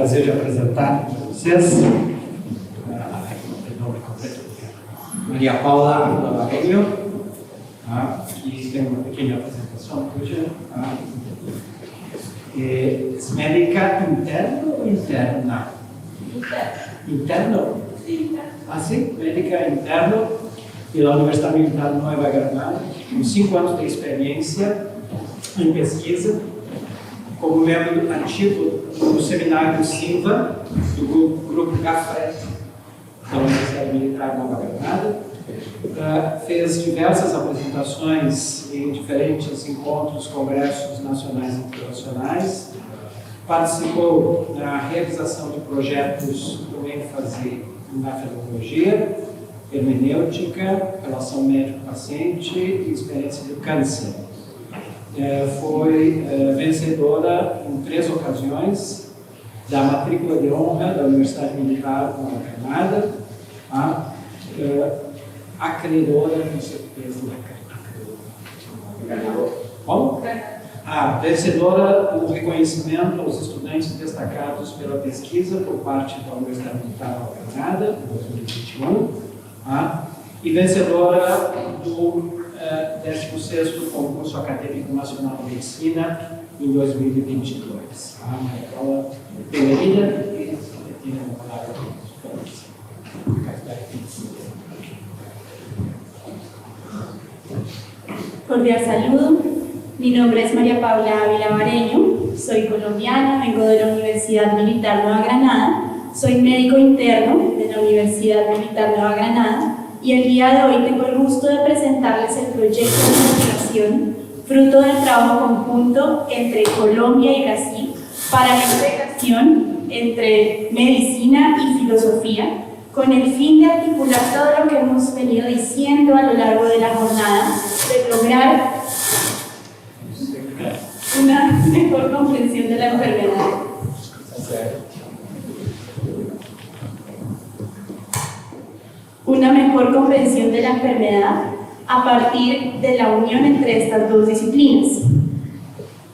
prazer de apresentar para vocês Maria Paula Ávila que tem uma pequena apresentação hoje. É médica interna ou interna? Interno? Ah, sim, médica interna pela Universidade Militar de Nova Granada, com 5 anos de experiência em pesquisa, como membro ativo do Seminário Silva, do Grupo Café da Universidade Militar de Nova Granada. Fez diversas apresentações em diferentes encontros, congressos nacionais e internacionais. Participou na realização de projetos com ênfase na fenomenologia, hermenêutica, relação médico-paciente e experiência do câncer. Foi vencedora em 3 ocasiões da matrícula de honra da Universidade Militar de Nova Granada, acreedora, com certeza, como? Vencedora do reconhecimento aos estudantes destacados pela pesquisa por parte da Universidade Militar de Nova Granada, em 2021, e vencedora do 16º Concurso Acadêmico Nacional de Medicina em 2022. Maria Paula, bem-vinda e tem uma palavra para você. Cordial saludo, mi nombre es María Paula Ávila Bareño, soy colombiana, vengo de la Universidad Militar Nueva Granada, soy médico interno de la Universidad Militar Nueva Granada y el día de hoy tengo el gusto de presentarles el proyecto de investigación fruto del trabajo conjunto entre Colombia y Brasil para la integración entre medicina y filosofía, con el fin de articular todo lo que hemos venido diciendo a lo largo de la jornada, de lograr una mejor comprensión de la enfermedad. Una mejor comprensión de la enfermedad a partir de la unión entre estas dos disciplinas.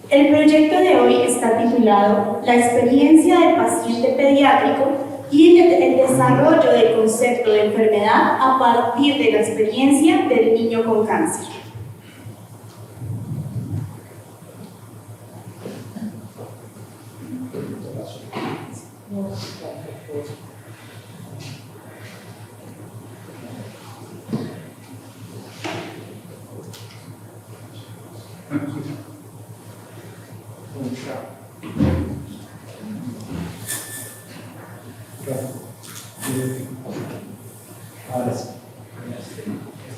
El proyecto de hoy está titulado La experiencia del paciente pediátrico y el desarrollo del concepto de enfermedad a partir de la experiencia del niño con cáncer.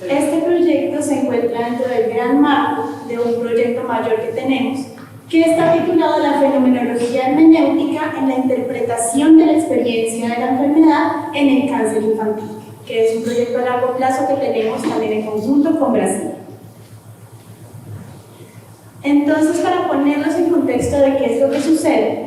Este proyecto se encuentra dentro del gran marco de un proyecto mayor que tenemos, que está titulado La fenomenología hermenéutica en la interpretación de la experiencia de la enfermedad en el cáncer infantil, que es un proyecto a largo plazo que tenemos también en conjunto con Brasil. Entonces, para ponerlos en contexto de qué es lo que sucede,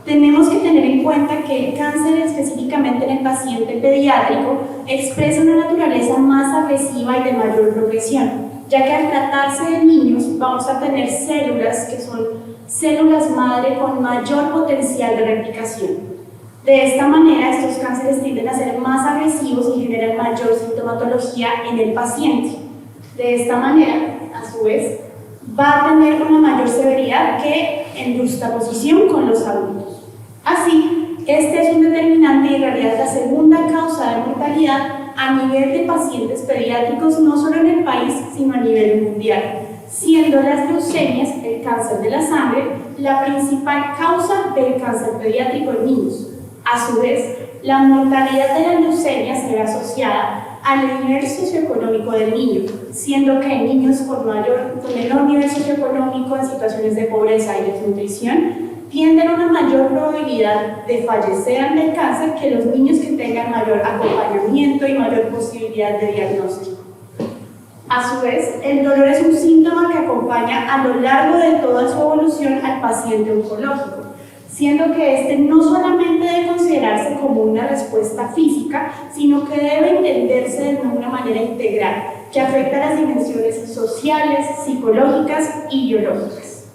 tenemos que tener en cuenta que el cáncer, específicamente en el paciente pediátrico, expresa una naturaleza más agresiva y de mayor progresión, ya que al tratarse de niños vamos a tener células que son células madre con mayor potencial de replicación. De esta manera, estos cánceres tienden a ser más agresivos y generan mayor sintomatología en el paciente. De esta manera, a su vez, va a tener una mayor severidad que en juxtaposición con los adultos. Así, este es un determinante y en realidad la segunda causa de mortalidad a nivel de pacientes pediátricos, no solo en el país, sino a nivel mundial, siendo las leucemias, el cáncer de la sangre, la principal causa del cáncer pediátrico en niños. A su vez, la mortalidad de la leucemia se ve asociada al nivel socioeconómico del niño, siendo que niños con menor nivel socioeconómico en situaciones de pobreza y desnutrición tienden a una mayor probabilidad de fallecer ante el cáncer que los niños que tengan mayor acompañamiento y mayor posibilidad de diagnóstico. A su vez, el dolor es un síntoma que acompaña a lo largo de toda su evolución al paciente oncológico, siendo que este no solamente debe considerarse como una respuesta física, sino que debe entenderse de una manera integral, que afecta las dimensiones sociales, psicológicas y biológicas.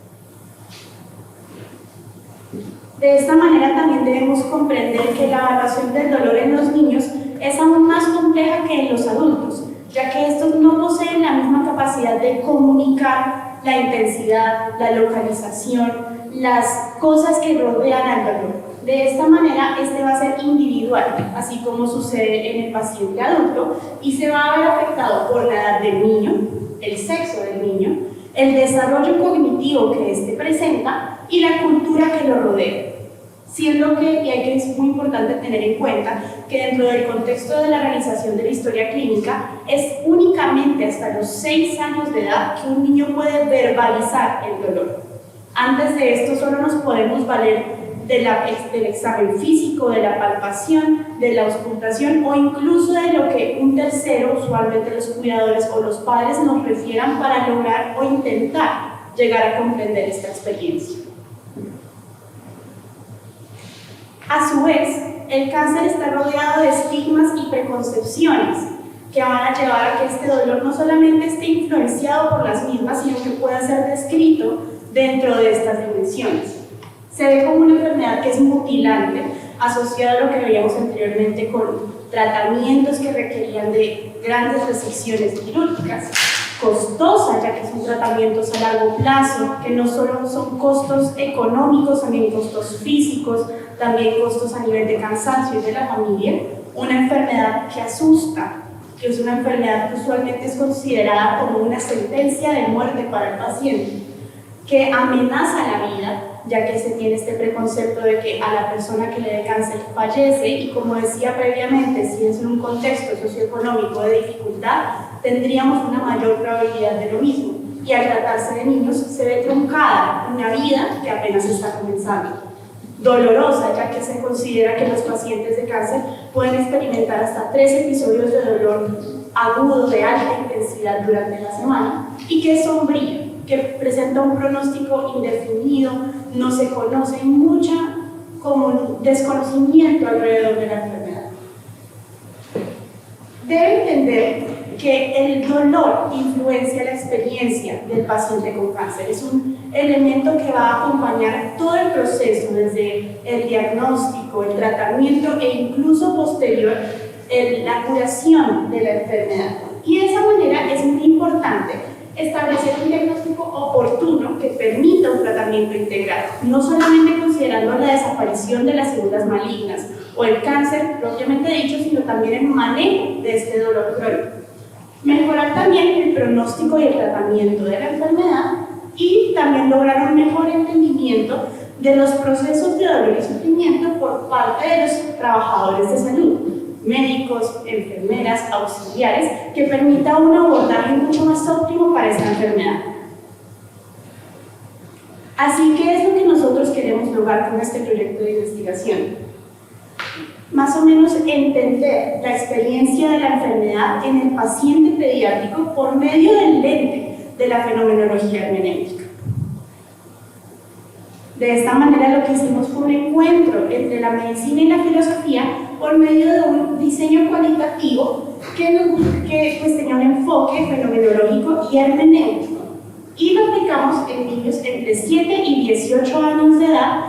De esta manera también debemos comprender que la evaluación del dolor en los niños es aún más compleja que en los adultos, ya que estos no poseen la misma capacidad de comunicar la intensidad, la localización, las cosas que rodean al dolor. De esta manera, este va a ser individual, así como sucede en el paciente adulto, y se va a ver afectado por la edad del niño, el sexo del niño, el desarrollo cognitivo que éste presenta y la cultura que lo rodea. Siendo que, y hay que es muy importante tener en cuenta, que dentro del contexto de la realización de la historia clínica, es únicamente hasta los 6 años de edad que un niño puede verbalizar el dolor. Antes de esto solo nos podemos valer del examen físico, de la palpación, de la auscultación o incluso de lo que un tercero, usualmente los cuidadores o los padres, nos refieran para lograr o intentar llegar a comprender esta experiencia. A su vez, el cáncer está rodeado de estigmas y preconcepciones que van a llevar a que este dolor no solamente esté influenciado por las mismas, sino que pueda ser descrito dentro de estas dimensiones. Se ve como una enfermedad que es mutilante, asociada a lo que veíamos anteriormente con tratamientos que requerían de grandes resecciones quirúrgicas, costosa, ya que son tratamientos a largo plazo, que no solo son costos económicos, también costos físicos, también costos a nivel de cansancio y de la familia, una enfermedad que asusta, que es una enfermedad que usualmente es considerada como una sentencia de muerte para el paciente, que amenaza la vida, ya que se tiene este preconcepto de que a la persona que le dé cáncer fallece, y como decía previamente, si es en un contexto socioeconómico de dificultad, tendríamos una mayor probabilidad de lo mismo, y al tratarse de niños se ve truncada una vida que apenas está comenzando. Dolorosa, ya que se considera que los pacientes de cáncer pueden experimentar hasta 3 episodios de dolor agudo de alta intensidad durante la semana, y que es sombría, que presenta un pronóstico indefinido, no se conoce, y mucha como un desconocimiento alrededor de la enfermedad. Debe entender que el dolor influencia la experiencia del paciente con cáncer. Es un elemento que va a acompañar todo el proceso, desde el diagnóstico, el tratamiento e incluso posterior, la curación de la enfermedad. Y de esa manera es muy importante establecer un diagnóstico oportuno que permita un tratamiento integral, no solamente considerando la desaparición de las células malignas o el cáncer propiamente dicho, sino también el manejo de este dolor crónico. Mejorar también el pronóstico y el tratamiento de la enfermedad, y también lograr un mejor entendimiento de los procesos de dolor y sufrimiento por parte de los trabajadores de salud, médicos, enfermeras, auxiliares, que permita un abordaje mucho más óptimo para esta enfermedad. Así que es lo que nosotros queremos lograr con este proyecto de investigación. Más o menos entender la experiencia de la enfermedad en el paciente pediátrico por medio del lente de la fenomenología hermenéutica. De esta manera lo que hicimos fue un encuentro entre la medicina y la filosofía por medio de un diseño cualitativo que pues tenía un enfoque fenomenológico y hermenéutico, y lo aplicamos en niños entre 7 y 18 años de edad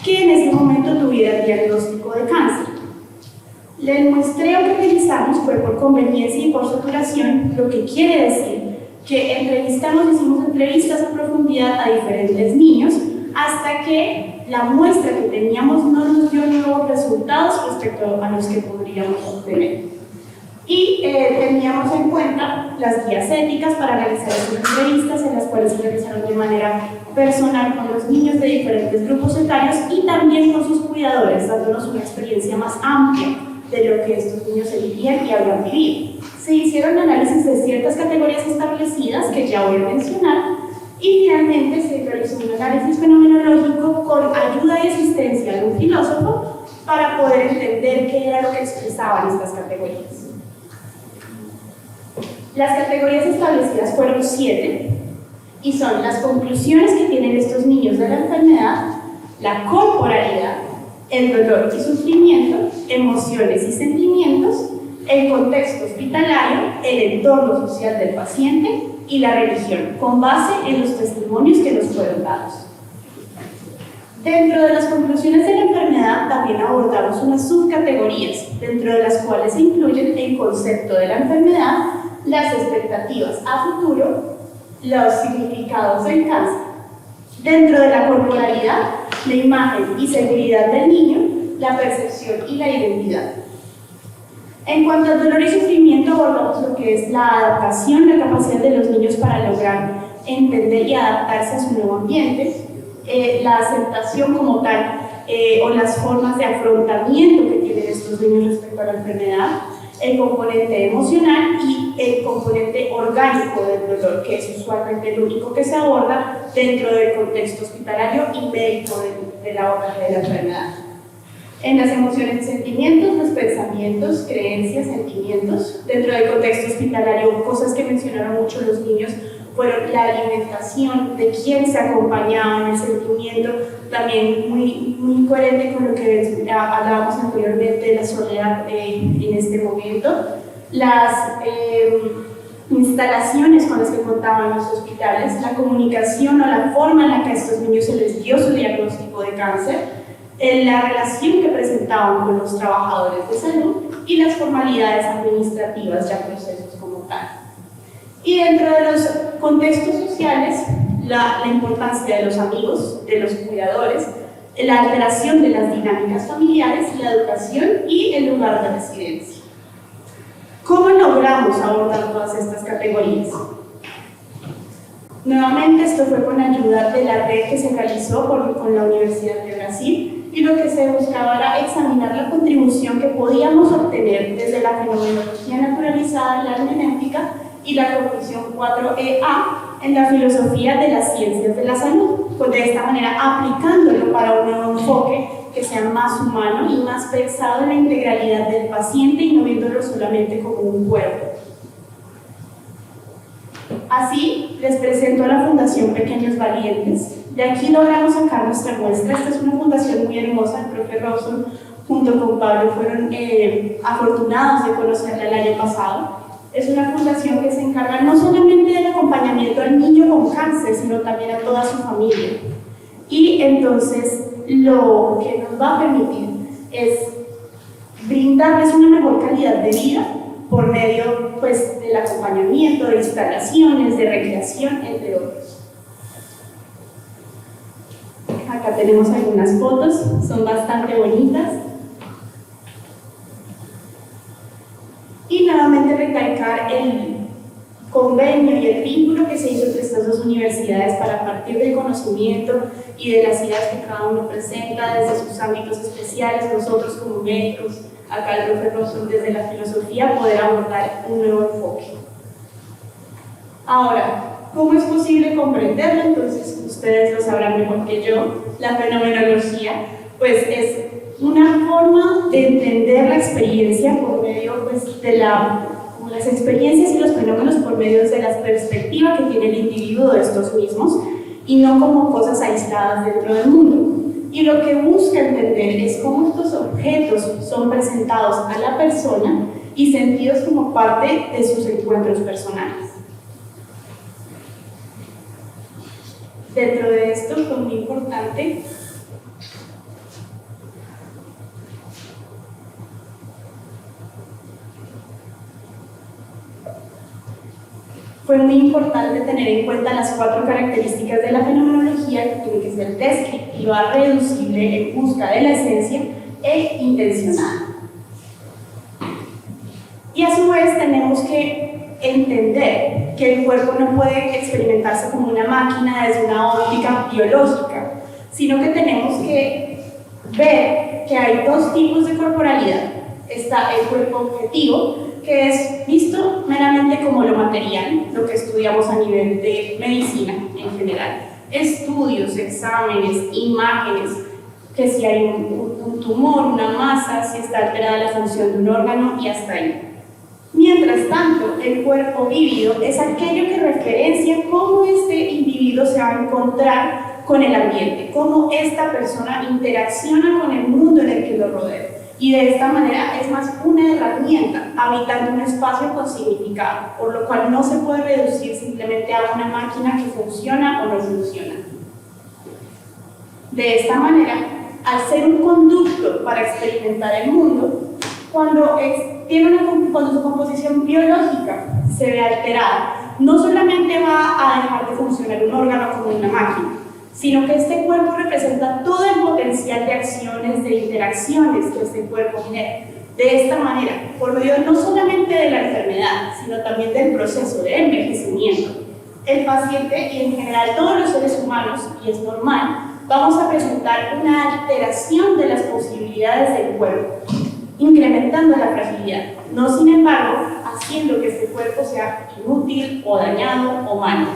que en ese momento tuvieran diagnóstico de cáncer. El muestreo que utilizamos fue por conveniencia y por saturación, lo que quiere decir que hicimos entrevistas a profundidad a diferentes niños hasta que la muestra que teníamos no nos dio nuevos resultados respecto a los que podríamos obtener. Y teníamos en cuenta las guías éticas para realizar esas entrevistas, en las cuales se realizaron de manera personal con los niños de diferentes grupos etarios y también con sus cuidadores, dándonos una experiencia más amplia de lo que estos niños vivían y habían vivido. Se hicieron análisis de ciertas categorías establecidas que ya voy a mencionar, y finalmente se realizó un análisis fenomenológico con ayuda y asistencia de un filósofo para poder entender qué era lo que expresaban estas categorías. Las categorías establecidas fueron 7 y son las conclusiones que tienen estos niños de la enfermedad, la corporalidad, el dolor y sufrimiento, emociones y sentimientos, el contexto hospitalario, el entorno social del paciente y la religión, con base en los testimonios que nos fueron dados. Dentro de las conclusiones de la enfermedad también abordamos unas subcategorías, dentro de las cuales se incluyen el concepto de la enfermedad, las expectativas a futuro, los significados del cáncer. Dentro de la corporalidad, la imagen y seguridad del niño, la percepción y la identidad. En cuanto al dolor y sufrimiento, abordamos lo que es la adaptación, la capacidad de los niños para lograr entender y adaptarse a su nuevo ambiente, la aceptación como tal o las formas de afrontamiento que tienen estos niños respecto a la enfermedad, el componente emocional y el componente orgánico del dolor, que es usualmente el único que se aborda dentro del contexto hospitalario y médico del abordaje de la enfermedad. En las emociones y sentimientos, los pensamientos, creencias, sentimientos. Dentro del contexto hospitalario, cosas que mencionaron mucho los niños fueron la alimentación, de quién se acompañaba en el sentimiento, también muy coherente con lo que hablábamos anteriormente de la soledad en este momento. Las instalaciones con las que contaban los hospitales, la comunicación o la forma en la que a estos niños se les dio su diagnóstico de cáncer, la relación que presentaban con los trabajadores de salud y las formalidades administrativas, ya procesos como tal. Y dentro de los contextos sociales, la importancia de los amigos, de los cuidadores, la alteración de las dinámicas familiares, la educación y el lugar de residencia. ¿Cómo logramos abordar todas estas categorías? Nuevamente, esto fue con ayuda de la red que se realizó con la Universidad de Brasil, y lo que se buscaba era examinar la contribución que podíamos obtener desde la fenomenología naturalizada, la hermenéutica y la cognición 4EA en la filosofía de las ciencias de la salud, pues de esta manera aplicándolo para un nuevo enfoque que sea más humano y más pensado en la integralidad del paciente y no viéndolo solamente como un cuerpo. Así, les presento a la Fundación Pequeños Valientes. De aquí logramos sacar nuestra muestra. Esta es una fundación muy hermosa. El profe Rawson junto con Pablo fueron afortunados de conocerla el año pasado. Es una fundación que se encarga no solamente del acompañamiento al niño con cáncer, sino también a toda su familia. Y entonces lo que nos va a permitir es brindarles una mejor calidad de vida por medio pues, del acompañamiento, de instalaciones, de recreación, entre otros. Acá tenemos algunas fotos, son bastante bonitas. Y nuevamente recalcar el convenio y el vínculo que se hizo entre estas dos universidades para, a partir del conocimiento y de las ideas que cada uno presenta desde sus ámbitos especiales, nosotros como médicos, acá el profe Rawson desde la filosofía, poder abordar un nuevo enfoque. Ahora, ¿cómo es posible comprenderlo? Entonces, ustedes lo sabrán mejor que yo, la fenomenología, pues es una forma de entender la experiencia por medio pues, de las experiencias y los fenómenos por medio de la perspectiva que tiene el individuo de estos mismos y no como cosas aisladas dentro del mundo. Y lo que busca entender es cómo estos objetos son presentados a la persona y sentidos como parte de sus encuentros personales. Dentro de esto fue muy importante tener en cuenta las 4 características de la fenomenología que tiene que ser descriptiva, reducible, en busca de la esencia e intencionada. Y a su vez tenemos que entender que el cuerpo no puede experimentarse como una máquina desde una óptica biológica, sino que tenemos que ver que hay 2 tipos de corporalidad. Está el cuerpo objetivo, que es visto meramente como lo material, lo que estudiamos a nivel de medicina en general. Estudios, exámenes, imágenes, que si hay un tumor, una masa, si está alterada la función de un órgano y hasta ahí. Mientras tanto, el cuerpo vívido es aquello que referencia cómo este individuo se va a encontrar con el ambiente, cómo esta persona interacciona con el mundo en el que lo rodea. y de esta manera es más una herramienta, habitando un espacio con significado, por lo cual no se puede reducir simplemente a una máquina que funciona o no funciona. De esta manera, al ser un conducto para experimentar el mundo, cuando su composición biológica se ve alterada, no solamente va a dejar de funcionar un órgano como una máquina, sino que este cuerpo representa todo el potencial de acciones, de interacciones que este cuerpo genera. De esta manera, por medio no solamente de la enfermedad, sino también del proceso de envejecimiento, el paciente y en general todos los seres humanos, y es normal, vamos a presentar una alteración de las posibilidades del cuerpo, incrementando la fragilidad, no sin embargo haciendo que este cuerpo sea inútil o dañado o malo.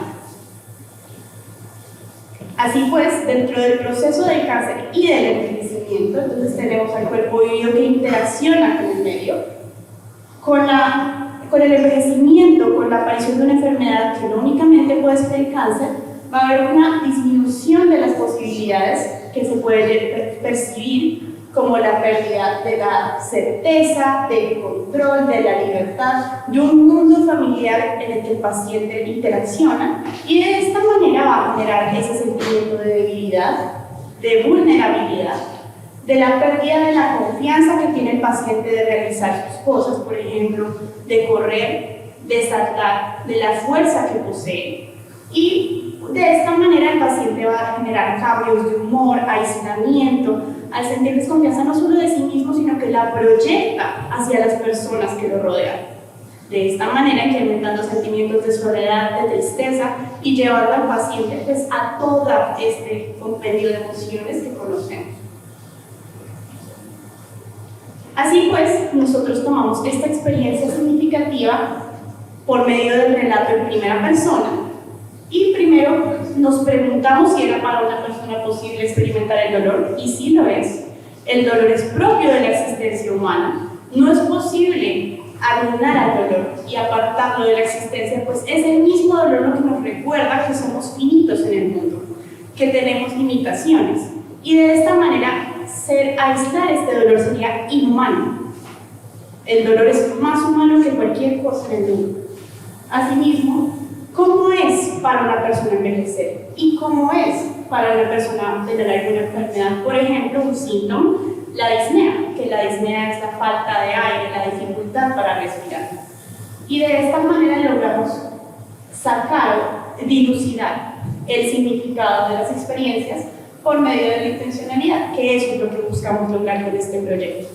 Así pues, dentro del proceso del cáncer y del envejecimiento, entonces tenemos al cuerpo vivo que interacciona con el medio, con el envejecimiento, con la aparición de una enfermedad que no únicamente puede ser el cáncer, va a haber una disminución de las posibilidades que se puede percibir, como la pérdida de la certeza, del control, de la libertad, de un mundo familiar en el que el paciente interacciona, y de esta manera va a generar ese sentimiento de debilidad, de vulnerabilidad, de la pérdida de la confianza que tiene el paciente de realizar sus cosas, por ejemplo, de correr, de saltar, de la fuerza que posee, y de esta manera el paciente va a generar cambios de humor, aislamiento, al sentir desconfianza no solo de sí mismo, sino que la proyecta hacia las personas que lo rodean. De esta manera, incrementando sentimientos de soledad, de tristeza y llevando al paciente pues, a todo este compendio de emociones que conocemos. Así pues, nosotros tomamos esta experiencia significativa por medio del relato en primera persona y primero nos preguntamos si era para una persona posible experimentar el dolor, y sí lo es. El dolor es propio de la existencia humana. No es posible anular al dolor y apartarlo de la existencia, pues es el mismo dolor lo que nos recuerda que somos finitos en el mundo, que tenemos limitaciones. Y de esta manera, aislar este dolor sería inhumano. El dolor es más humano que cualquier cosa en el mundo. Asimismo, ¿cómo es para una persona envejecer? ¿Y cómo es para una persona tener alguna enfermedad? Por ejemplo, un síntoma, la disnea, que la disnea es la falta de aire, la dificultad para respirar. Y de esta manera logramos sacar, dilucidar el significado de las experiencias por medio de la intencionalidad, que eso es lo que buscamos lograr con este proyecto.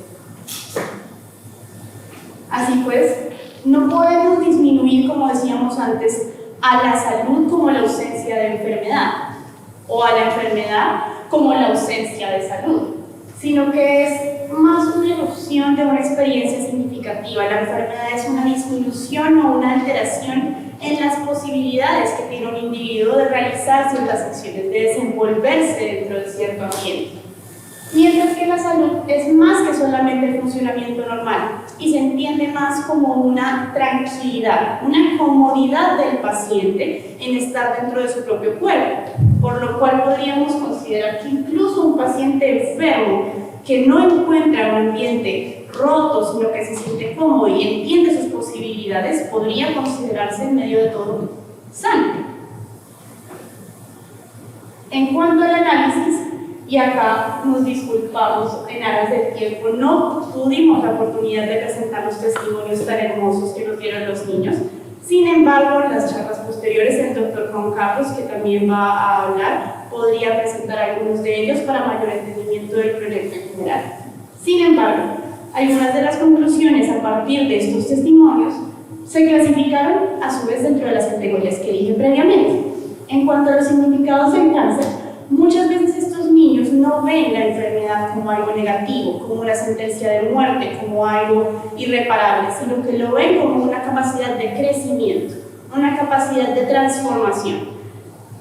Así pues, no podemos disminuir, como decíamos antes, a la salud como la ausencia de enfermedad, o a la enfermedad como la ausencia de salud, sino que es más una erupción de una experiencia significativa. La enfermedad es una disminución o una alteración en las posibilidades que tiene un individuo de realizar ciertas acciones, de desenvolverse dentro de cierto ambiente. Mientras que la salud es más que solamente el funcionamiento normal y se entiende más como una tranquilidad, una comodidad del paciente en estar dentro de su propio cuerpo, por lo cual podríamos considerar que incluso un paciente enfermo que no encuentra un ambiente roto, sino que se siente cómodo y entiende sus posibilidades, podría considerarse en medio de todo sano. En cuanto al análisis, y acá nos disculpamos en aras del tiempo, no tuvimos la oportunidad de presentar los testimonios tan hermosos que nos dieron los niños. Sin embargo, en las charlas posteriores, el doctor Juan Carlos, que también va a hablar, podría presentar algunos de ellos para mayor entendimiento del proyecto en general. Sin embargo, algunas de las conclusiones a partir de estos testimonios se clasificaron a su vez dentro de las categorías que dije previamente. En cuanto a los significados del cáncer, muchas veces estos niños no ven la enfermedad como algo negativo, como una sentencia de muerte, como algo irreparable, sino que lo ven como una capacidad de crecimiento, una capacidad de transformación,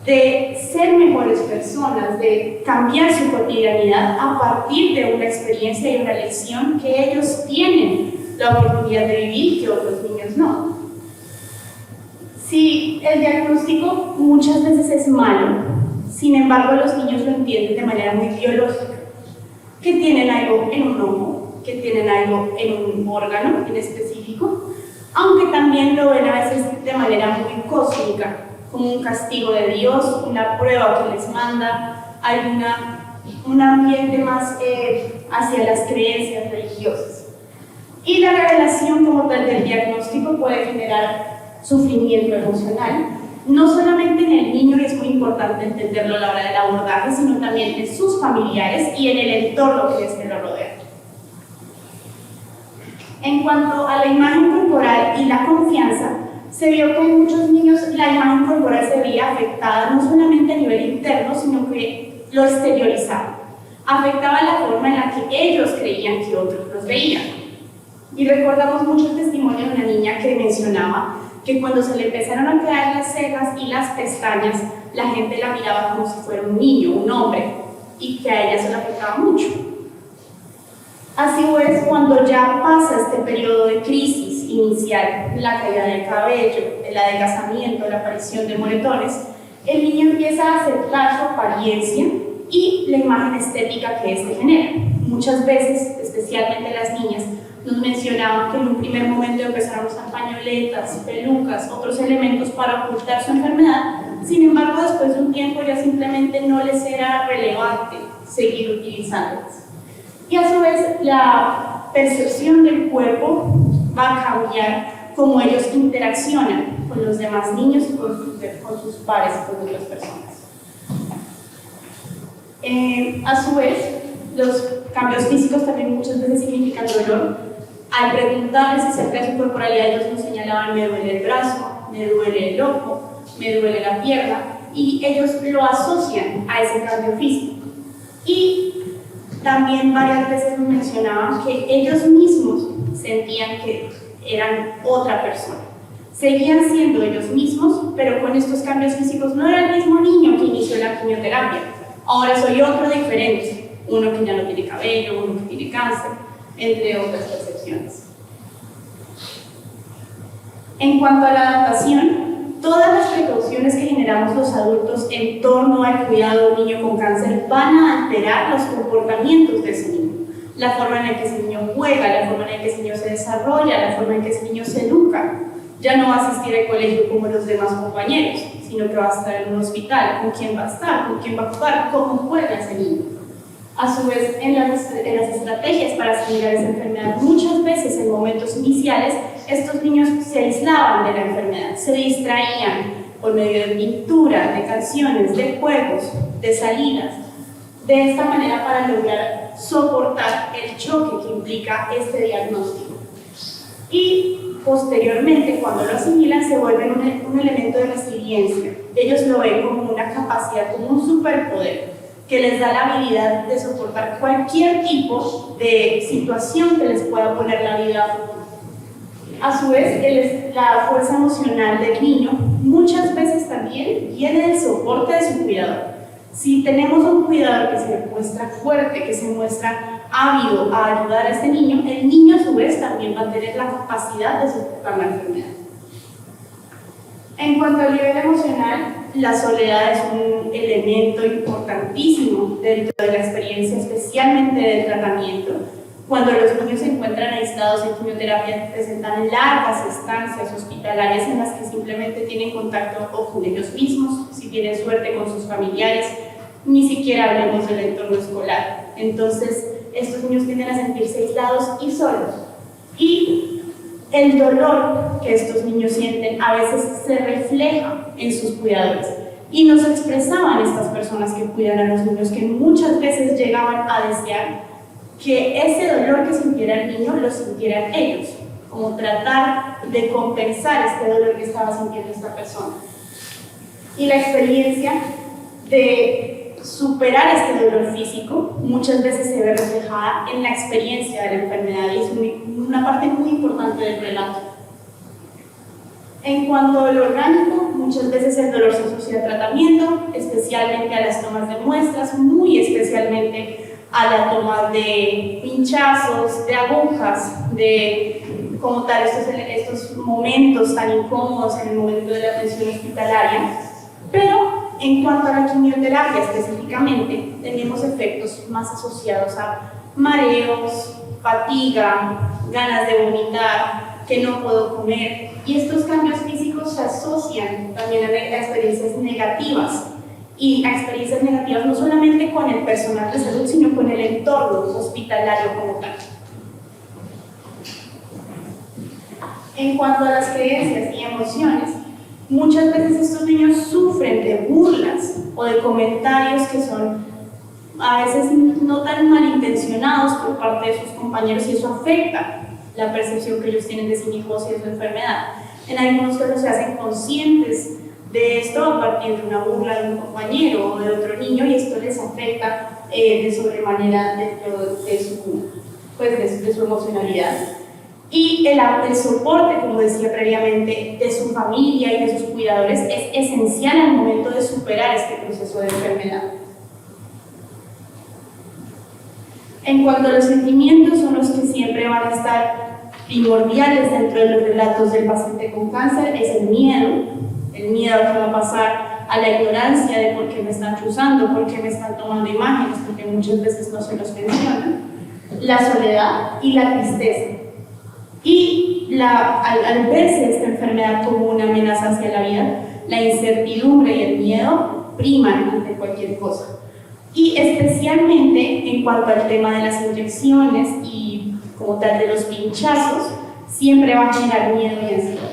de ser mejores personas, de cambiar su cotidianidad a partir de una experiencia y una lección que ellos tienen la oportunidad de vivir que otros niños no. Si el diagnóstico muchas veces es malo, sin embargo los niños lo entienden de manera muy biológica, que tienen algo en un ojo, que tienen algo en un órgano en específico, aunque también lo ven a veces de manera muy cósmica, como un castigo de Dios, una prueba que les manda, un ambiente más hacia las creencias religiosas. Y la revelación como tal del diagnóstico puede generar sufrimiento emocional, no solamente en el niño, y es muy importante entenderlo a la hora del abordaje, sino también en sus familiares y en el entorno que lo rodea. En cuanto a la imagen corporal y la confianza, se vio que en muchos niños la imagen corporal se veía afectada no solamente a nivel interno, sino que lo exteriorizaba. Afectaba la forma en la que ellos creían que otros los veían. Y recordamos mucho el testimonio de una niña que mencionaba que cuando se le empezaron a caer las cejas y las pestañas, la gente la miraba como si fuera un niño, un hombre, y que a ella se le afectaba mucho. Así pues, cuando ya pasa este periodo de crisis inicial, la caída del cabello, el adelgazamiento, la aparición de moretones, el niño empieza a aceptar su apariencia y la imagen estética que éste genera. Muchas veces, especialmente las niñas, nos mencionaban que en un primer momento empezaron a usar pañoletas, pelucas, otros elementos para ocultar su enfermedad. Sin embargo, después de un tiempo ya simplemente no les era relevante seguir utilizándolas. Y a su vez, la percepción del cuerpo va a cambiar como ellos interaccionan con los demás niños y con sus pares y con otras personas. A su vez, los cambios físicos también muchas veces significan dolor. Al preguntarles acerca de su corporalidad, ellos nos señalaban: me duele el brazo, me duele el ojo, me duele la pierna, y ellos lo asocian a ese cambio físico. Y también varias veces mencionaban que ellos mismos sentían que eran otra persona. Seguían siendo ellos mismos, pero con estos cambios físicos no era el mismo niño que inició la quimioterapia. Ahora soy otro diferente, uno que ya no tiene cabello, uno que tiene cáncer, entre otras percepciones. En cuanto a la adaptación, todas las precauciones que generamos los adultos en torno al cuidado de un niño con cáncer van a alterar los comportamientos de ese niño. La forma en la que ese niño juega, la forma en la que ese niño se desarrolla, la forma en que ese niño se educa. Ya no va a asistir al colegio como los demás compañeros, sino que va a estar en un hospital. ¿Con quién va a estar? ¿Con quién va a jugar? ¿Cómo juega ese niño? A su vez, en las estrategias para asimilar esa enfermedad, muchas veces en momentos iniciales, estos niños se aislaban de la enfermedad, se distraían por medio de pintura, de canciones, de juegos, de salidas, de esta manera para lograr soportar el choque que implica este diagnóstico. Y posteriormente, cuando lo asimilan, se vuelven un elemento de resiliencia. Ellos lo ven como una capacidad, como un superpoder, que les da la habilidad de soportar cualquier tipo de situación que les pueda poner la vida a futuro. A su vez, la fuerza emocional del niño muchas veces también viene del soporte de su cuidador. Si tenemos un cuidador que se muestra fuerte, que se muestra ávido a ayudar a este niño, el niño a su vez también va a tener la capacidad de soportar la enfermedad. En cuanto al nivel emocional, la soledad es un elemento importantísimo dentro de la experiencia, especialmente del tratamiento. Cuando los niños se encuentran aislados en quimioterapia, presentan largas estancias hospitalarias en las que simplemente tienen contacto o con ellos mismos, si tienen suerte con sus familiares, ni siquiera hablemos del entorno escolar. Entonces, estos niños tienden a sentirse aislados y solos. Y el dolor que estos niños sienten a veces se refleja en sus cuidadores. Y nos expresaban estas personas que cuidan a los niños que muchas veces llegaban a desear que ese dolor que sintiera el niño lo sintieran ellos, como tratar de compensar este dolor que estaba sintiendo esta persona. Y la experiencia de superar este dolor físico muchas veces se ve reflejada en la experiencia de la enfermedad, y es una parte muy importante del relato. En cuanto al orgánico, muchas veces el dolor se asocia al tratamiento, especialmente a las tomas de muestras, muy especialmente a la toma de pinchazos, de agujas, de como tal estos momentos tan incómodos en el momento de la atención hospitalaria. Pero en cuanto a la quimioterapia específicamente, tenemos efectos más asociados a mareos, fatiga, ganas de vomitar, que no puedo comer. Y estos cambios físicos se asocian también a experiencias negativas. Y a experiencias negativas no solamente con el personal de salud, sino con el entorno hospitalario como tal. En cuanto a las creencias y emociones, muchas veces estos niños sufren de burlas o de comentarios que son a veces no tan malintencionados por parte de sus compañeros, y eso afecta la percepción que ellos tienen de sí mismos y de su enfermedad. En algunos casos se hacen conscientes de esto a partir de una burla de un compañero o de otro niño, y esto les afecta de sobremanera dentro de su emocionalidad. Y el soporte, como decía previamente, de su familia y de sus cuidadores es esencial al momento de superar este proceso de enfermedad. En cuanto a los sentimientos, son los que siempre van a estar primordiales dentro de los relatos del paciente con cáncer. Es el miedo a qué va a pasar, a la ignorancia de por qué me están chuzando, por qué me están tomando imágenes, porque muchas veces no se los mencionan, la soledad y la tristeza. Y al verse esta enfermedad como una amenaza hacia la vida, la incertidumbre y el miedo priman ante cualquier cosa. Y especialmente en cuanto al tema de las inyecciones y como tal de los pinchazos, siempre va a generar miedo y ansiedad.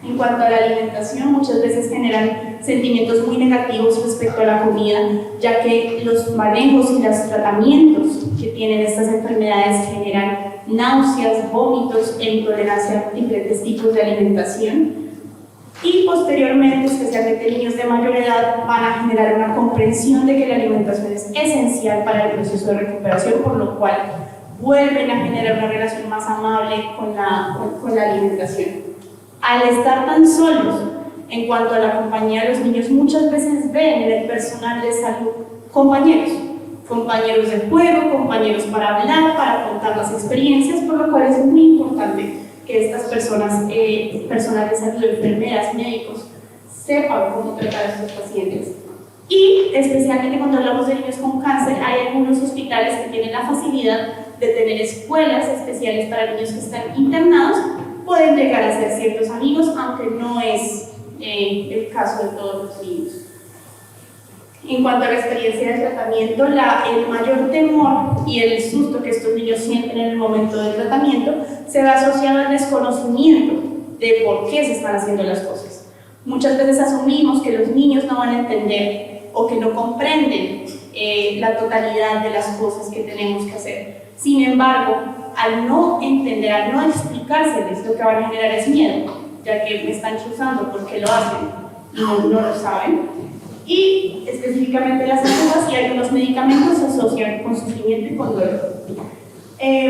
En cuanto a la alimentación, muchas veces generan sentimientos muy negativos respecto a la comida, ya que los manejos y los tratamientos que tienen estas enfermedades generan náuseas, vómitos e intolerancia a diferentes tipos de alimentación. Y posteriormente, especialmente niños de mayor edad, van a generar una comprensión de que la alimentación es esencial para el proceso de recuperación, por lo cual vuelven a generar una relación más amable con la alimentación. Al estar tan solos en cuanto a la compañía de los niños, muchas veces ven en el personal de salud compañeros de juego, compañeros para hablar, para contar las experiencias, por lo cual es muy importante que estas personas, personal de salud, enfermeras, médicos, sepan cómo tratar a estos pacientes. Y especialmente cuando hablamos de niños con cáncer, hay algunos hospitales que tienen la facilidad de tener escuelas especiales para niños que están internados. Pueden llegar a ser ciertos amigos, aunque no es el caso de todos los niños. En cuanto a la experiencia de tratamiento, el mayor temor y el susto que estos niños sienten en el momento del tratamiento se ve asociado al desconocimiento de por qué se están haciendo las cosas. Muchas veces asumimos que los niños no van a entender o que no comprenden la totalidad de las cosas que tenemos que hacer. Sin embargo, al no entender, al no explicárseles, lo que van a generar es miedo, ya que me están chuzando porque lo hacen y no lo saben. Y específicamente las agujas y algunos medicamentos se asocian con sufrimiento y con dolor.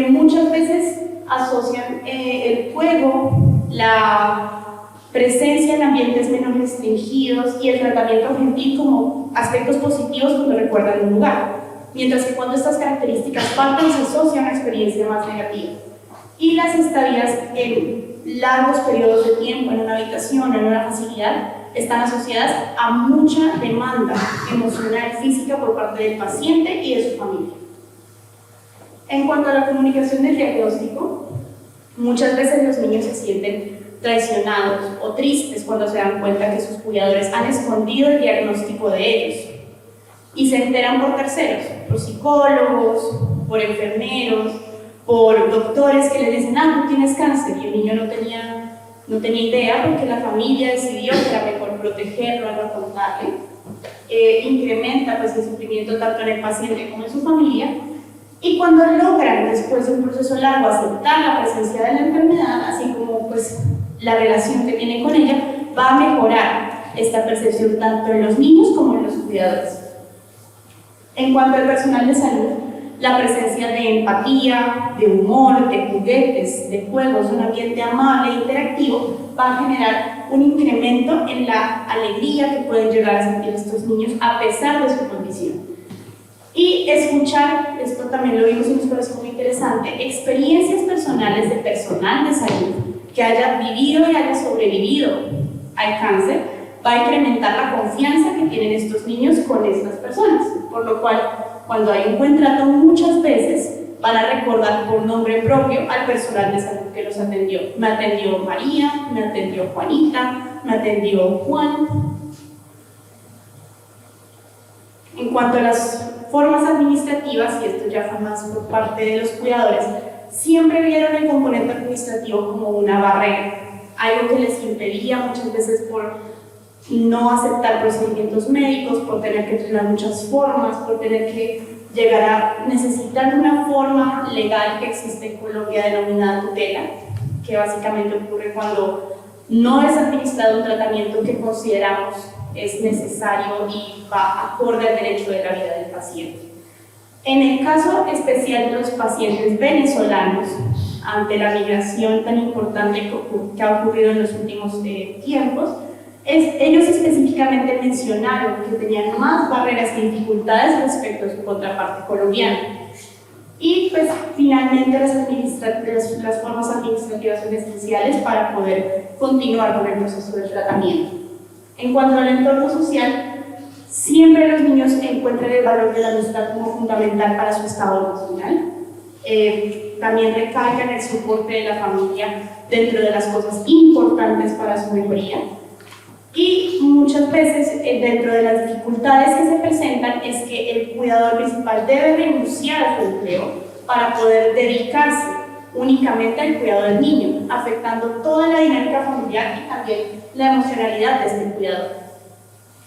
Muchas veces asocian el juego, la presencia en ambientes menos restringidos y el tratamiento gentil como aspectos positivos cuando recuerdan un lugar, mientras que cuando estas características faltan se asocia a una experiencia más negativa. Y las estadías en largos periodos de tiempo en una habitación, en una facilidad, están asociadas a mucha demanda emocional y física por parte del paciente y de su familia. En cuanto a la comunicación del diagnóstico, muchas veces los niños se sienten traicionados o tristes cuando se dan cuenta que sus cuidadores han escondido el diagnóstico de ellos y se enteran por terceros, por psicólogos, por enfermeros, por doctores que les dicen: ah, tú tienes cáncer, y el niño no tenía idea porque la familia decidió que era mejor protegerlo a no contarle. Incrementa pues el sufrimiento tanto en el paciente como en su familia, y cuando logran después de un proceso largo aceptar la presencia de la enfermedad, así como pues la relación que tienen con ella, va a mejorar esta percepción tanto en los niños como en los cuidadores. En cuanto al personal de salud, la presencia de empatía, de humor, de juguetes, de juegos, un ambiente amable e interactivo va a generar un incremento en la alegría que pueden llegar a sentir estos niños a pesar de su condición. Y escuchar, esto también lo vimos y nos pareció muy interesante, experiencias personales de personal de salud que haya vivido y haya sobrevivido al cáncer va a incrementar la confianza que tienen estos niños con estas personas, por lo cual cuando hay un buen trato muchas veces van a recordar por nombre propio al personal de salud que los atendió. Me atendió María, me atendió Juanita, me atendió Juan. En cuanto a las formas administrativas, y esto ya fue más por parte de los cuidadores, siempre vieron el componente administrativo como una barrera, algo que les impedía muchas veces por no aceptar procedimientos médicos, por tener que entrenar muchas formas, por tener que llegar a necesitar una forma legal que existe en Colombia denominada tutela, que básicamente ocurre cuando no es administrado un tratamiento que consideramos es necesario y va acorde al derecho de la vida del paciente. En el caso especial de los pacientes venezolanos, ante la migración tan importante que ha ocurrido en los últimos tiempos, ellos específicamente mencionaron que tenían más barreras y dificultades respecto a su contraparte colombiana. Y pues finalmente las formas administrativas son esenciales para poder continuar con el proceso de tratamiento. En cuanto al entorno social, siempre los niños encuentran el valor de la amistad como fundamental para su estado emocional. También recalcan el soporte de la familia dentro de las cosas importantes para su mejoría. Y muchas veces, dentro de las dificultades que se presentan, es que el cuidador principal debe renunciar a su empleo para poder dedicarse únicamente al cuidado del niño, afectando toda la dinámica familiar y también la emocionalidad de este cuidador.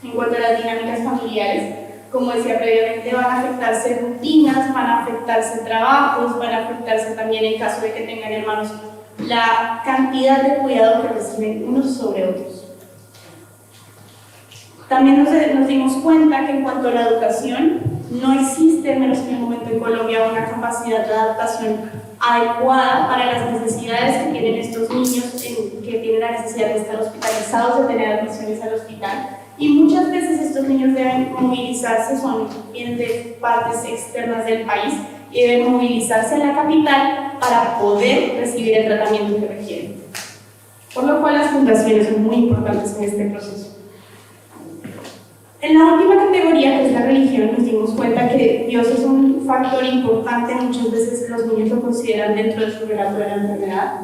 En cuanto a las dinámicas familiares, como decía previamente, van a afectarse rutinas, van a afectarse trabajos, van a afectarse también, en caso de que tengan hermanos, la cantidad de cuidado que reciben unos sobre otros. También nos dimos cuenta que en cuanto a la educación, no existe, menos en el momento en Colombia, una capacidad de adaptación adecuada para las necesidades que tienen estos niños, que tienen la necesidad de estar hospitalizados, de tener admisiones al hospital. Y muchas veces estos niños deben movilizarse, vienen de partes externas del país y deben movilizarse en la capital para poder recibir el tratamiento que requieren. Por lo cual las fundaciones son muy importantes en este proceso. En la última categoría, que es la religión, nos dimos cuenta que Dios es un factor importante, muchas veces los niños lo consideran dentro de su relato de la enfermedad,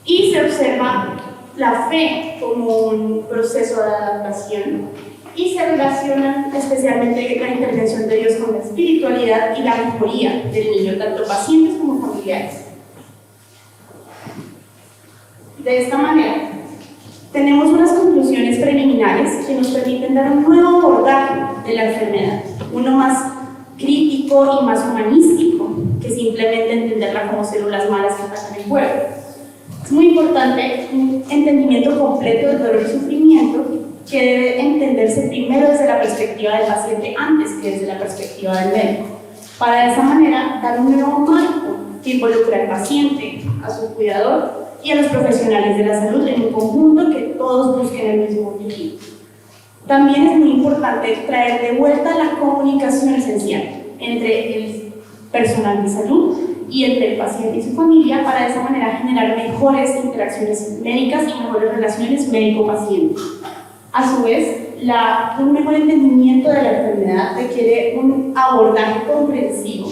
y se observa la fe como un proceso de adaptación, y se relaciona especialmente la intervención de Dios con la espiritualidad y la mejoría del niño, tanto pacientes como familiares. De esta manera, tenemos unas conclusiones preliminares que nos permiten dar un nuevo abordaje de la enfermedad, uno más crítico y más humanístico que simplemente entenderla como células malas que atacan el cuerpo. Es muy importante un entendimiento completo del dolor y sufrimiento que debe entenderse primero desde la perspectiva del paciente antes que desde la perspectiva del médico, para de esa manera dar un nuevo marco que involucra al paciente, a su cuidador y a los profesionales de la salud en un conjunto que todos busquen el mismo objetivo. También es muy importante traer de vuelta la comunicación esencial entre el personal de salud y entre el paciente y su familia para de esa manera generar mejores interacciones médicas y mejores relaciones médico-paciente. A su vez, un mejor entendimiento de la enfermedad requiere un abordaje comprensivo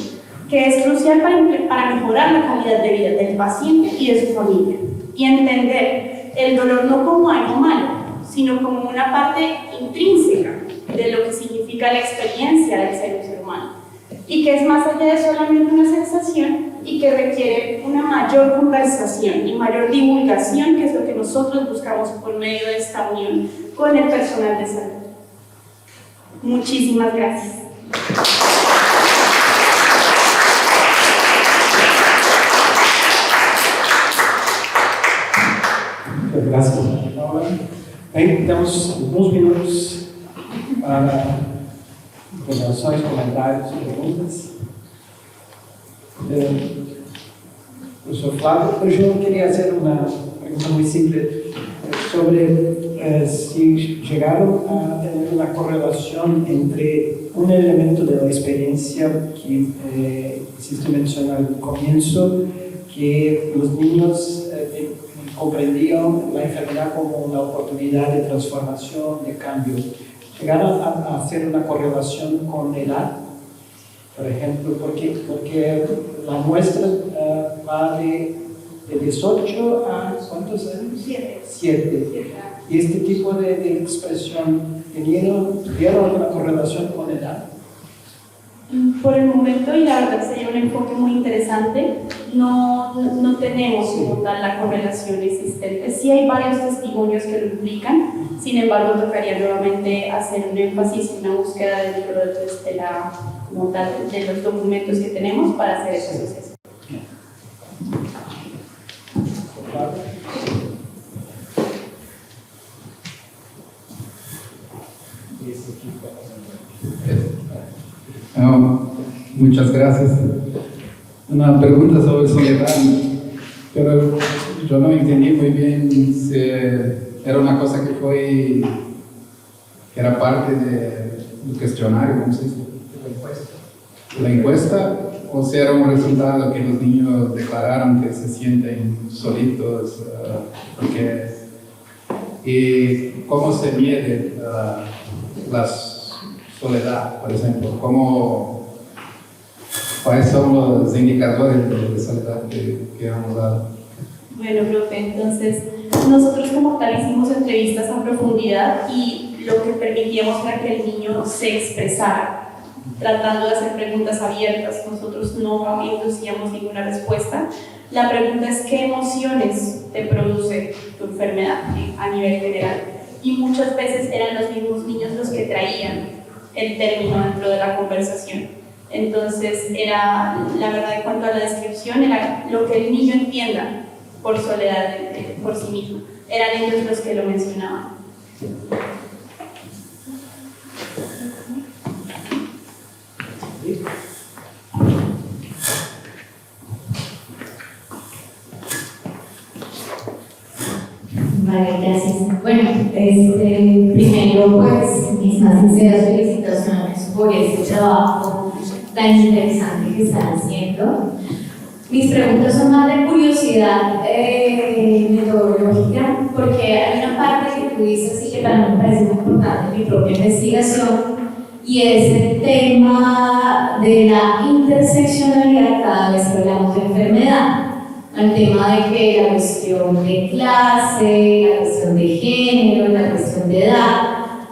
que es crucial para mejorar la calidad de vida del paciente y de su familia, y entender el dolor no como algo malo, sino como una parte intrínseca de lo que significa la experiencia del ser humano, y que es más allá de solamente una sensación y que requiere una mayor conversación y mayor divulgación, que es lo que nosotros buscamos por medio de esta unión con el personal de salud. Muchísimas gracias. Gracias, Paula. Bem, temos alguns minutos para intervenções, comentários e perguntas. Professor Flávio, hoje eu queria fazer uma pergunta muito simples sobre si llegaron a tener una correlación entre un elemento de la experiencia que hiciste mencionar al comienzo, que los niños comprendían la enfermedad como una oportunidad de transformación, de cambio. ¿Llegaron a hacer una correlación con la edad? Por ejemplo, porque la muestra va de 18 a ¿cuántos años? 7. Y este tipo de expresión, ¿tuvieron alguna correlación con edad? Por el momento, y la verdad sería un enfoque muy interesante, no tenemos como tal la correlación existente. Sí hay varios testimonios que lo implican, sin embargo tocaría nuevamente hacer un énfasis y una búsqueda dentro de la, como tal, de los documentos que tenemos para hacer ese proceso. Muchas gracias. Una pregunta sobre soledad, pero yo no entendí muy bien si era una cosa que era parte del cuestionario, ¿cómo se dice? La encuesta, o si era un resultado que los niños declararon que se sienten solitos, y cómo se mide la soledad, por ejemplo, ¿cuáles son los indicadores de soledad que hemos dado? Bueno, profe, entonces nosotros como tal hicimos entrevistas a profundidad y lo que permitíamos era que el niño se expresara, tratando de hacer preguntas abiertas. Nosotros no inducíamos ninguna respuesta. La pregunta es: ¿qué emociones te produce tu enfermedad a nivel general? Y muchas veces eran los mismos niños los que traían el término dentro de la conversación. Entonces, la verdad, en cuanto a la descripción, era lo que el niño entienda por soledad por sí mismo. Eran ellos los que lo mencionaban. Vale, gracias. Bueno, primero, pues, mis más sinceras felicitaciones por este trabajo tan interesante que están haciendo. Mis preguntas son más de curiosidad metodológica, porque hay una parte que tú dices y que para mí me parece muy importante en mi propia investigación, y es el tema de la interseccionalidad cada vez que hablamos de enfermedad. El tema de que la cuestión de clase, la cuestión de género, la cuestión de edad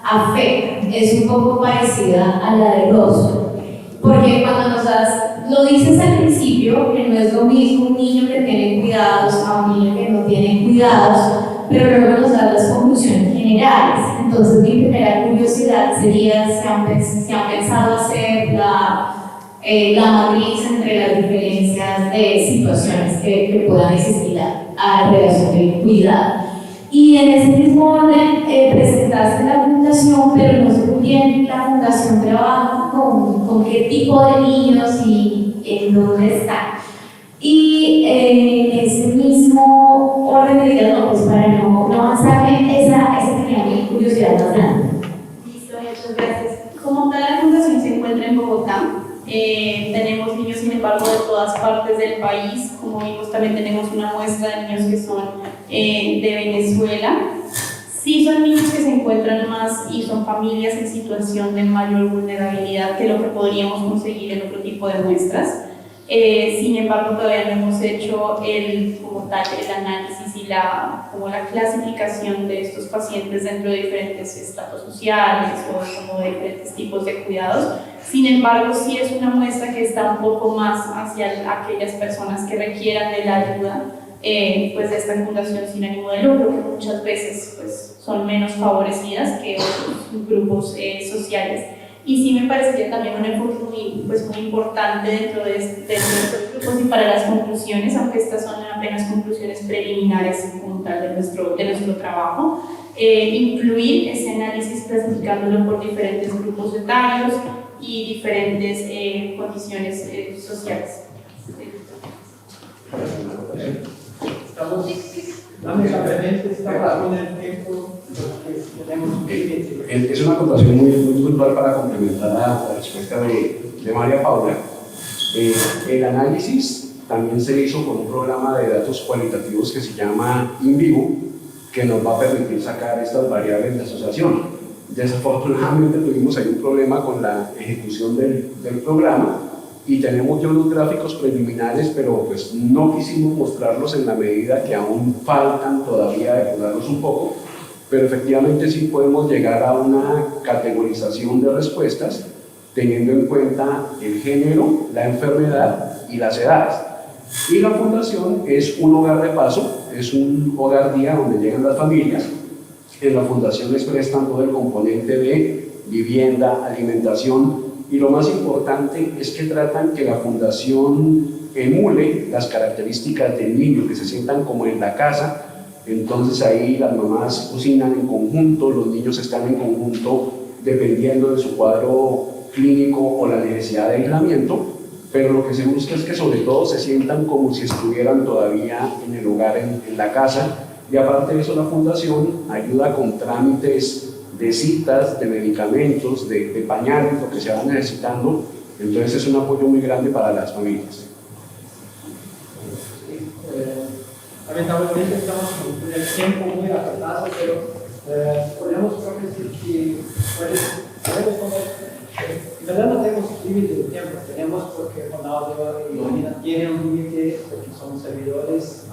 afecta. Es un poco parecida a la del rostro, porque cuando lo dices al principio, que no es lo mismo un niño que tiene cuidados a un niño que no tiene cuidados, pero luego nos das las conclusiones generales. Entonces mi primera curiosidad sería si han pensado hacer la matriz entre las diferencias de situaciones que puedan existir a relación del cuidado. Y en ese mismo orden presentaste la fundación, pero no sé muy bien la fundación trabaja con qué tipo de niños y en dónde están. Y en ese mismo orden de ideas, pues para no avanzarme, esa tenía mi curiosidad más grande. Listo, muchas gracias. Como tal, la fundación se encuentra en Bogotá. Tenemos niños, sin embargo, de todas partes del país. Como vimos, también tenemos una muestra de niños que son de Venezuela. Sí son niños que se encuentran más y son familias en situación de mayor vulnerabilidad que lo que podríamos conseguir en otro tipo de muestras. Sin embargo, todavía no hemos hecho como tal el análisis y la clasificación de estos pacientes dentro de diferentes estratos sociales o como de diferentes tipos de cuidados. Sin embargo, sí es una muestra que está un poco más hacia aquellas personas que requieran de la ayuda pues de esta fundación sin ánimo de lucro, que muchas veces pues, son menos favorecidas que otros grupos sociales. Y sí me parecería también un enfoque muy importante dentro de estos grupos y para las conclusiones, aunque estas son apenas conclusiones preliminares como tal de nuestro trabajo, incluir ese análisis clasificándolo por diferentes grupos etarios y diferentes condiciones sociales. Estamos rápidamente, estamos con el tiempo, porque tenemos un límite. Es una acotación muy puntual para complementar la respuesta de María Paula. El análisis también se hizo con un programa de datos cualitativos que se llama InVivo, que nos va a permitir sacar estas variables de asociación. Desafortunadamente tuvimos ahí un problema con la ejecución del programa y tenemos ya unos gráficos preliminares, pero pues no quisimos mostrarlos en la medida que aún faltan todavía depurarlos un poco, pero efectivamente sí podemos llegar a una categorización de respuestas teniendo en cuenta el género, la enfermedad y las edades. Y la fundación es un hogar de paso, es un hogar día donde llegan las familias. En la fundación les prestan todo el componente de vivienda, alimentación, y lo más importante es que tratan que la fundación emule las características del niño, que se sientan como en la casa. Entonces ahí las mamás cocinan en conjunto, los niños están en conjunto dependiendo de su cuadro clínico o la necesidad de aislamiento, pero lo que se busca es que sobre todo se sientan como si estuvieran todavía en el hogar, en la casa. Y aparte de eso, la fundación ayuda con trámites de citas, de medicamentos, de pañales, lo que se va necesitando. Entonces es un apoyo muy grande para las familias. Lamentablemente estamos con el tiempo muy apretado, pero podemos decir que podemos comer. En verdad no tenemos límite de tiempo, tenemos porque Ronaldo y Lorena tienen un límite porque son servidores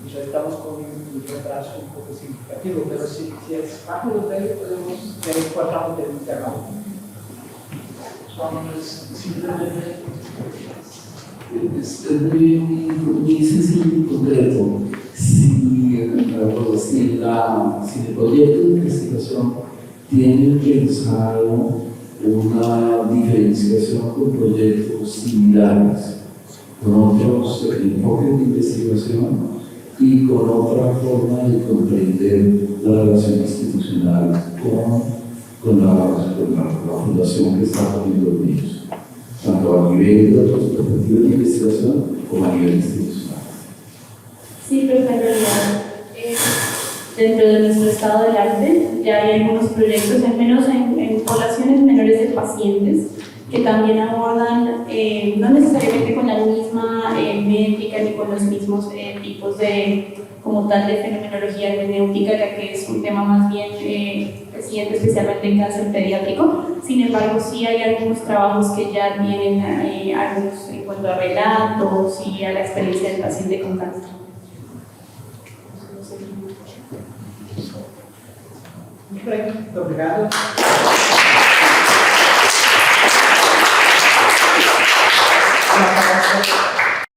y ya estamos con un retraso un poco significativo, pero si es rápido de ello, podemos tener 4 años de intervalo. Simplemente es muy sencillo y concreto. Si el proyecto de investigación tiene pensado una diferenciación con proyectos similares, con otros enfoques de investigación y con otra forma de comprender la relación institucional con la fundación que está poniendo los niños, tanto a nivel de otras perspectivas de investigación como a nivel institucional. Sí, pero en realidad, dentro de nuestro estado del arte ya hay algunos proyectos, al menos en poblaciones menores de pacientes, que también abordan, no necesariamente con la misma métrica ni con los mismos tipos de, como tal, de fenomenología hermenéutica, ya que es un tema más bien reciente, especialmente en cáncer pediátrico. Sin embargo, sí hay algunos trabajos que ya tienen algunos en cuanto a relatos y a la experiencia del paciente con cáncer. Muito obrigado.